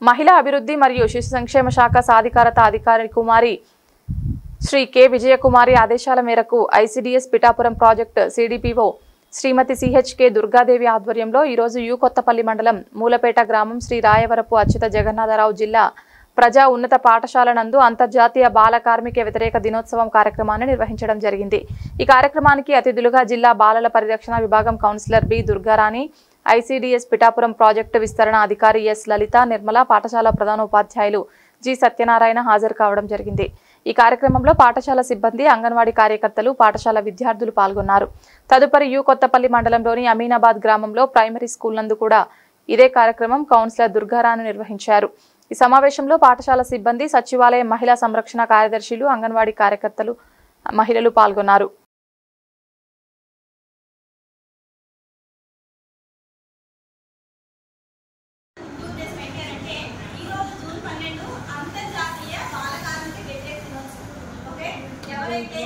మహిళా అభివృద్ధి మరియు శిశు సంక్షేమ శాఖ సాధికారత అధికారి కుమారి శ్రీ కె విజయకుమారి ఆదేశాల మేరకు ఐసిడిఎస్ పిఠాపురం ప్రాజెక్టు సిడిపిఓ శ్రీమతి సిహెచ్కే దుర్గాదేవి ఆధ్వర్యంలో ఈరోజు యు కొత్తపల్లి మండలం మూలపేట గ్రామం శ్రీ రాయవరపు అచ్యుత జగన్నాథరావు జిల్లా ప్రజా ఉన్నత పాఠశాల నందు అంతర్జాతీయ బాల కార్మిక వ్యతిరేక దినోత్సవం కార్యక్రమాన్ని నిర్వహించడం జరిగింది। ఈ కార్యక్రమానికి అతిథులుగా జిల్లా బాలల పరిరక్షణ విభాగం counsellor B Durgarani, ICDS Pithapuram project విస్తరణ అధికారి ఎస్ లలిత నిర్మల, పాఠశాల ప్రధానోపాధ్యాయులు జి సత్యనారాయణ హాజరు కావడం జరిగింది। ఈ కార్యక్రమంలో పాఠశాల సిబ్బంది, అంగన్వాడీ కార్యకర్తలు, పాఠశాల విద్యార్థులు పాల్గొన్నారు। తదుపరి యు కొత్తపల్లి మండలంలోని అమీనాబాద్ గ్రామంలో ప్రైమరీ స్కూల్ నందు కూడా ఇదే కార్యక్రమం కౌన్సిలర్ దుర్గారాణి నిర్వహించారు। ఈ సమావేశంలో పాఠశాల సిబ్బంది, సచివాలయ మహిళా సంరక్షణ కార్యదర్శులు, అంగన్వాడీ కార్యకర్తలు, మహిళలు పాల్గొన్నారు। ఎవరైతే